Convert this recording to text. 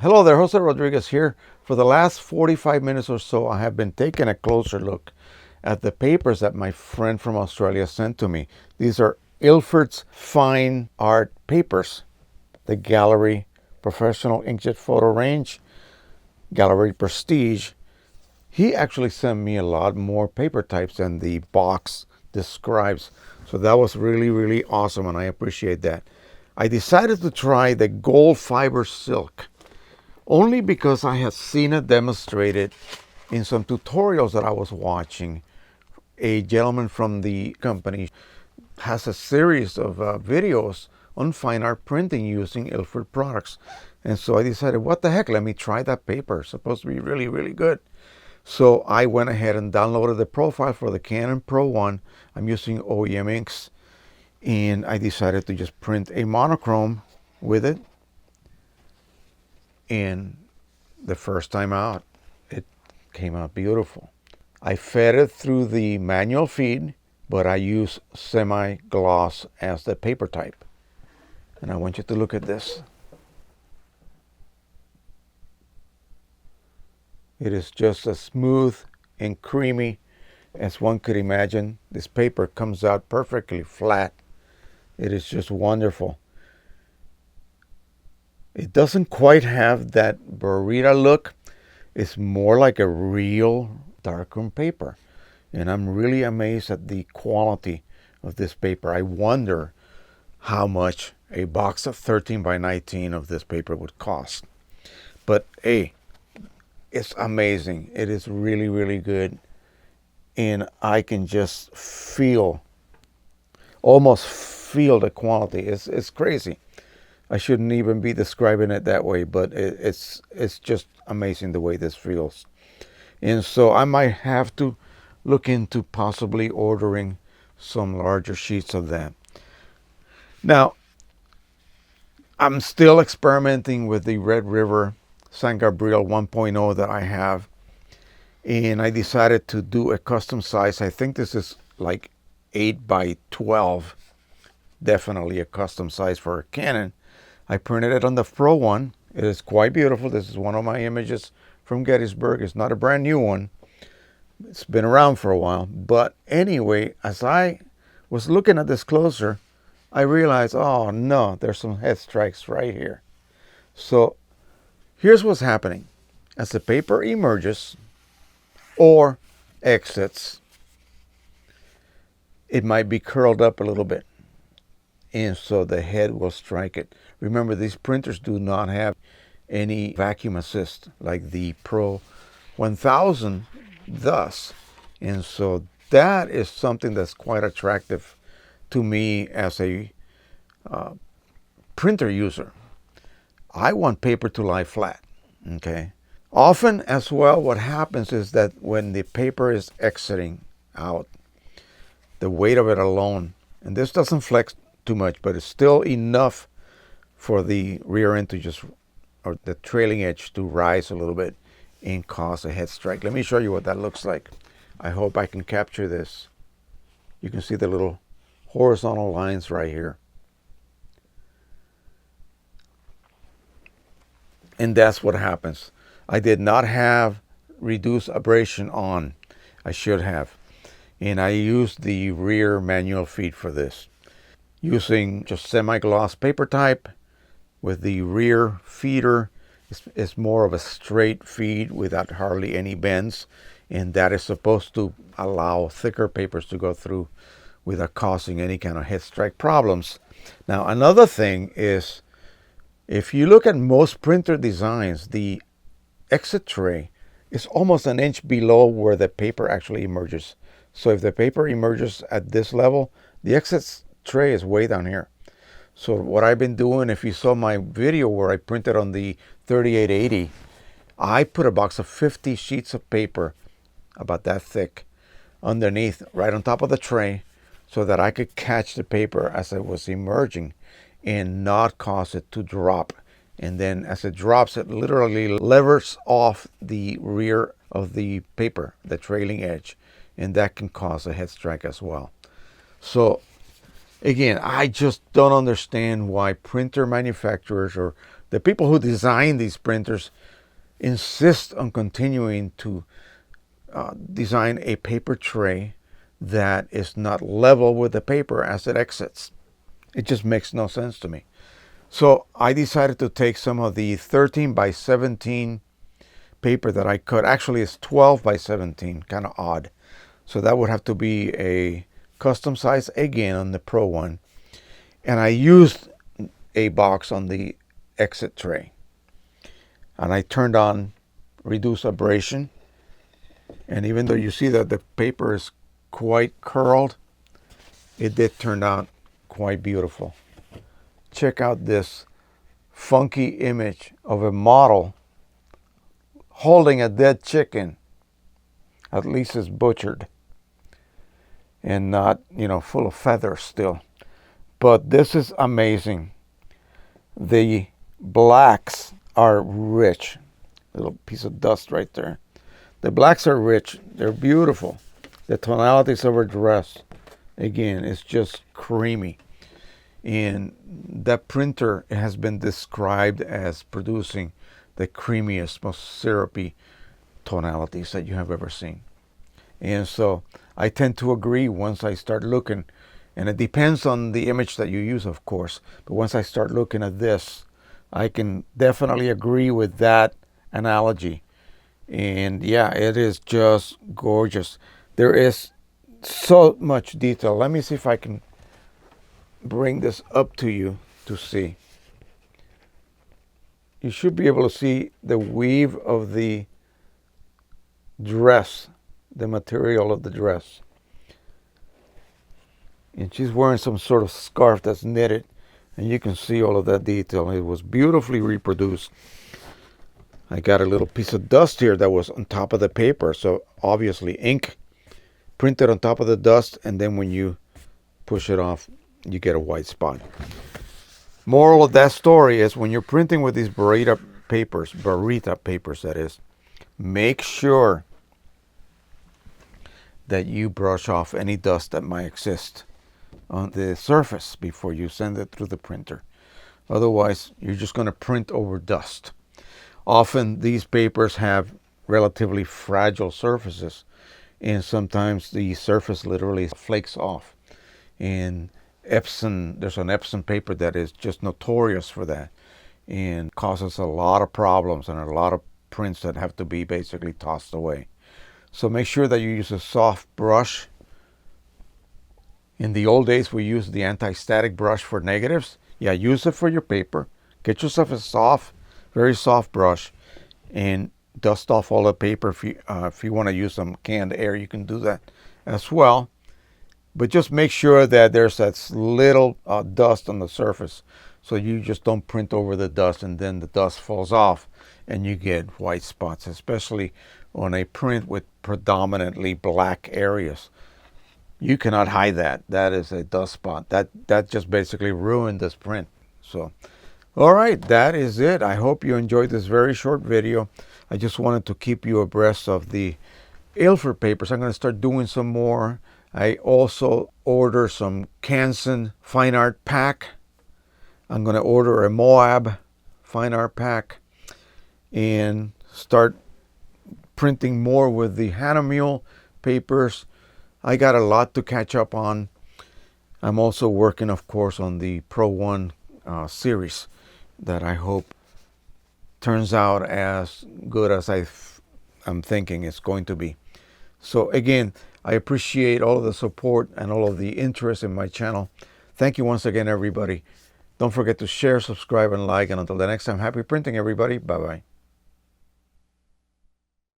Hello there, Jose Rodriguez here. For the last 45 minutes or so, I have been taking a closer look at the papers that my friend from Australia sent to me. These are Ilford's fine art papers, the Gallery Professional Inkjet Photo Range, Gallery Prestige. He actually sent me a lot more paper types than the box describes. So that was really awesome, and I appreciate that. I decided to try the gold fiber silk only because I had seen it demonstrated in some tutorials that I was watching. A gentleman from the company has a series of videos on fine art printing using Ilford products. And so I decided, what the heck, let me try that paper. It's supposed to be really good. So I went ahead and downloaded the profile for the Canon PRO-1. I'm using OEM inks. And I decided to just print a monochrome with it. And the first time out, it came out beautiful. I fed it through the manual feed, but I use semi-gloss as the paper type. And I want you to look at this. It is just as smooth and creamy as one could imagine. This paper comes out perfectly flat. It is just wonderful. It doesn't quite have that burrito look. It's more like a real darkroom paper. And I'm really amazed at the quality of this paper. I wonder how much a box of 13 by 19 of this paper would cost. But hey, it's amazing. It is really good. And I can just almost feel the quality. It's crazy. I shouldn't even be describing it that way, but it's just amazing the way this feels. And so I might have to look into possibly ordering some larger sheets of that. Now, I'm still experimenting with the Red River San Gabriel 1.0 that I have. And I decided to do a custom size. I think this is like 8 by 12. Definitely a custom size for a Canon. I printed it on the PRO-1. It is quite beautiful. This is one of my images from Gettysburg. It's not a brand new one. It's been around for a while. But anyway, as I was looking at this closer, I realized, oh no, there's some head strikes right here. So here's what's happening. As the paper emerges or exits, it might be curled up a little bit. And so the head will strike it. Remember, these printers do not have any vacuum assist like the Pro 1000 does. And so that is something that's quite attractive to me as a printer user. I want paper to lie flat, okay? Often as well, what happens is that when the paper is exiting out, the weight of it alone, and this doesn't flex too much, but it's still enough for the rear end to just, or the trailing edge to rise a little bit and cause a head strike. Let me show you what that looks like. I hope I can capture this. You can see the little horizontal lines right here. And that's what happens. I did not have reduced abrasion on. I should have. And I used the rear manual feed for this, using just semi-gloss paper type with the rear feeder. It's more of a straight feed without hardly any bends, and that is supposed to allow thicker papers to go through without causing any kind of head strike problems. Now, another thing is, if you look at most printer designs, the exit tray is almost an inch below where the paper actually emerges. So if the paper emerges at this level, the exit tray is way down here. So what I've been doing, if you saw my video where I printed on the 3880, I put a box of 50 sheets of paper about that thick underneath, right on top of the tray, so that I could catch the paper as it was emerging and not cause it to drop. And then as it drops, it literally levers off the rear of the paper, the trailing edge, and that can cause a head strike as well. So Again, I just don't understand why printer manufacturers or the people who design these printers insist on continuing to design a paper tray that is not level with the paper as it exits. It just makes no sense to me. So I decided to take some of the 13 by 17 paper that I cut. Actually, it's 12 by 17, kind of odd. So that would have to be a custom size again on the PRO-1. And I used a box on the exit tray. And I turned on reduce abrasion. And even though you see that the paper is quite curled, it did turn out quite beautiful. Check out this funky image of a model holding a dead chicken. At least it's butchered and not, full of feathers still. But this is amazing. The blacks are rich. Little piece of dust right there. The blacks are rich. They're beautiful. The tonalities of her dress, again, is just creamy. And that printer has been described as producing the creamiest, most syrupy tonalities that you have ever seen. And so I tend to agree once I start looking, and it depends on the image that you use, of course, but once I start looking at this, I can definitely agree with that analogy. And yeah, it is just gorgeous. There is so much detail. Let me see if I can bring this up to you to see. You should be able to see the weave of the dress, the material of the dress. And she's wearing some sort of scarf that's knitted, and you can see all of that detail. It was beautifully reproduced. I got a little piece of dust here that was on top of the paper, so obviously ink printed on top of the dust, and then when you push it off, you get a white spot. Moral of that story is when you're printing with these barita papers that is, make sure that you brush off any dust that might exist on the surface before you send it through the printer. Otherwise, you're just going to print over dust. Often these papers have relatively fragile surfaces, and sometimes the surface literally flakes off. And there's an Epson paper that is just notorious for that and causes a lot of problems and a lot of prints that have to be basically tossed away. So make sure that you use a soft brush. In the old days, we used the anti-static brush for negatives. Yeah, use it for your paper. Get yourself a soft, very soft brush and dust off all the paper. If you want to use some canned air, you can do that as well. But just make sure that there's that little dust on the surface, so you just don't print over the dust and then the dust falls off and you get white spots, especially on a print with predominantly black areas. You cannot hide that. That is a dust spot. That just basically ruined this print. So, all right, that is it. I hope you enjoyed this very short video. I just wanted to keep you abreast of the Ilford papers. I'm going to start doing some more. I also order some Canson fine art pack. I'm going to order a Moab fine art pack and start printing more with the Hahnemühle papers. I got a lot to catch up on. I'm also working, of course, on the PRO-1 series that I hope turns out as good as I'm thinking it's going to be. So again, I appreciate all of the support and all of the interest in my channel. Thank you once again, everybody. Don't forget to share, subscribe, and like. And until the next time, happy printing, everybody. Bye-bye.